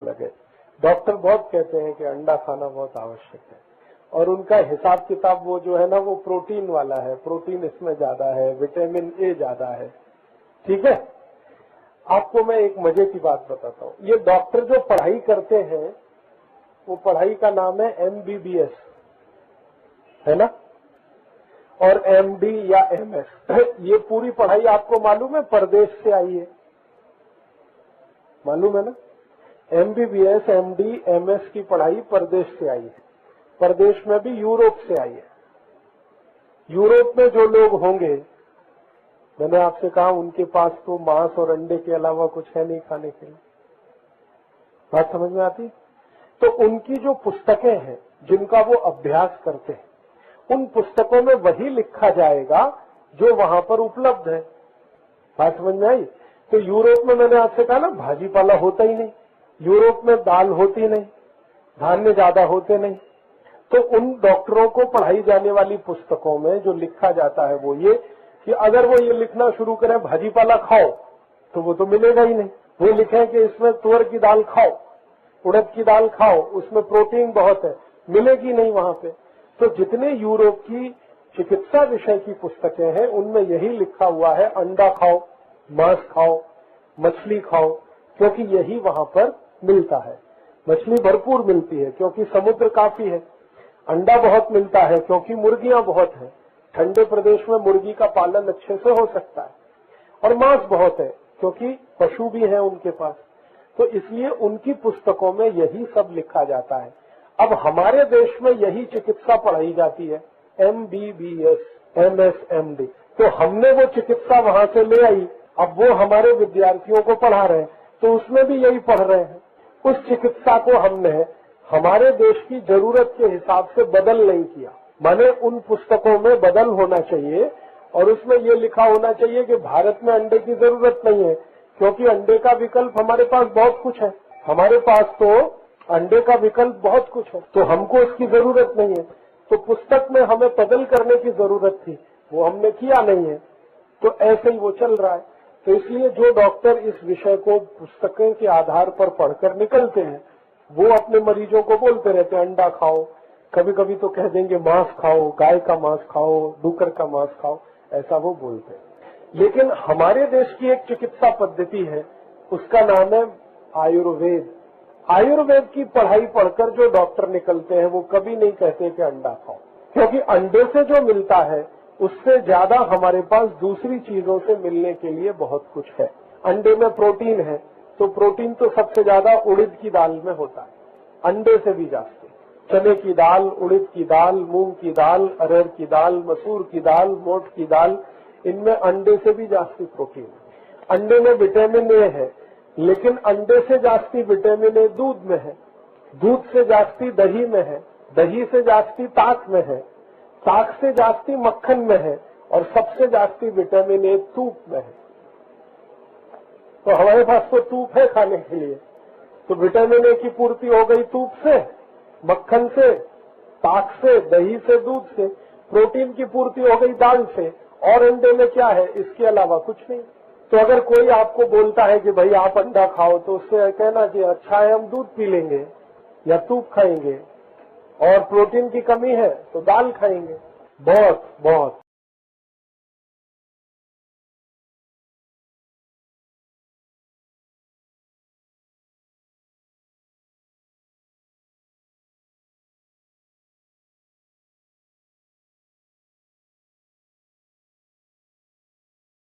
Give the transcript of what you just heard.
लगे। डॉक्टर बहुत कहते हैं कि अंडा खाना बहुत आवश्यक है, और उनका हिसाब किताब वो जो है ना वो प्रोटीन वाला है, प्रोटीन इसमें ज्यादा है, विटामिन ए ज्यादा है। ठीक है, आपको मैं एक मजे की बात बताता हूँ। ये डॉक्टर जो पढ़ाई करते हैं वो पढ़ाई का नाम है MBBS, है ना, और MD या MS। ये पूरी पढ़ाई आपको मालूम है परदेश से आई है, मालूम है ना। MBBS, MD, MS की पढ़ाई परदेश से आई है, परदेश में भी यूरोप से आई है। यूरोप में जो लोग होंगे, मैंने आपसे कहा उनके पास तो मांस और अंडे के अलावा कुछ है नहीं खाने के लिए। बात समझ में आती? तो उनकी जो पुस्तकें हैं जिनका वो अभ्यास करते हैं, उन पुस्तकों में वही लिखा जाएगा जो वहां पर उपलब्ध है। बात समझ में आई? तो यूरोप में मैंने आपसे कहा ना भाजी पाला होता ही नहीं, यूरोप में दाल होती नहीं, धान्य ज्यादा होते नहीं। तो उन डॉक्टरों को पढ़ाई जाने वाली पुस्तकों में जो लिखा जाता है वो ये कि अगर वो ये लिखना शुरू करें भाजी पाला खाओ तो वो तो मिलेगा ही नहीं। वो लिखें कि इसमें तुअर की दाल खाओ, उड़द की दाल खाओ, उसमें प्रोटीन बहुत है, मिलेगी नहीं वहां पे। तो जितने यूरोप की चिकित्सा विषय की पुस्तकें हैं उनमें यही लिखा हुआ है अंडा खाओ, मांस खाओ, मछली खाओ, क्योंकि यही वहां पर मिलता है। मछली भरपूर मिलती है क्योंकि समुद्र काफी है, अंडा बहुत मिलता है क्योंकि मुर्गियां बहुत हैं, ठंडे प्रदेश में मुर्गी का पालन अच्छे से हो सकता है, और मांस बहुत है क्योंकि पशु भी है उनके पास। तो इसलिए उनकी पुस्तकों में यही सब लिखा जाता है। अब हमारे देश में यही चिकित्सा पढ़ाई जाती है, MBBS, MS, MD। तो हमने वो चिकित्सा वहां से ले आई, अब वो हमारे विद्यार्थियों को पढ़ा रहे हैं, तो उसमें भी यही पढ़ रहे हैं। उस चिकित्सा को हमने हमारे देश की जरूरत के हिसाब से बदल नहीं किया। माने उन पुस्तकों में बदल होना चाहिए और उसमें ये लिखा होना चाहिए कि भारत में अंडे की जरूरत नहीं है क्योंकि अंडे का विकल्प हमारे पास बहुत कुछ है। हमारे पास तो अंडे का विकल्प बहुत कुछ है, तो हमको इसकी जरूरत नहीं है। तो पुस्तक में हमें बदल करने की जरूरत थी, वो हमने किया नहीं है, तो ऐसे ही वो चल रहा है। तो इसलिए जो डॉक्टर इस विषय को पुस्तकों के आधार पर पढ़कर निकलते हैं वो अपने मरीजों को बोलते रहते हैं अंडा खाओ, कभी कभी तो कह देंगे मांस खाओ, गाय का मांस खाओ, डूकर का मांस खाओ, ऐसा वो बोलते हैं। लेकिन हमारे देश की एक चिकित्सा पद्धति है, उसका नाम है आयुर्वेद। आयुर्वेद की पढ़ाई पढ़कर जो डॉक्टर निकलते हैं वो कभी नहीं कहते कि अंडा खाओ, क्योंकि अंडे से जो मिलता है उससे ज्यादा हमारे पास दूसरी चीजों से मिलने के लिए बहुत कुछ है। अंडे में प्रोटीन है, तो प्रोटीन तो सबसे ज्यादा उड़द की दाल में होता है, अंडे से भी जाते। चने की दाल, उड़द की दाल, मूंग की दाल, अरहर की दाल, मसूर की दाल, मोठ की दाल, इनमें अंडे से भी जास्ती प्रोटीन है। अंडे में विटामिन ए है, लेकिन अंडे से जास्ती विटामिन ए दूध में है, दूध से जास्ती दही में है, दही से जास्ती ताक में है, ताक से जास्ती मक्खन में है, और सबसे जास्ती विटामिन ए तूप में है। तो हमारे पास तो तूप है खाने के लिए, तो विटामिन ए की पूर्ति हो गई तूप से, मक्खन से, ताक से, दही से, दूध से। प्रोटीन की पूर्ति हो गई दाल से, और अंडे में क्या है इसके अलावा कुछ नहीं। तो अगर कोई आपको बोलता है कि भाई आप अंडा खाओ, तो उससे कहना कि अच्छा है हम दूध पी लेंगे या तूप खाएंगे, और प्रोटीन की कमी है तो दाल खाएंगे। बहुत बहुत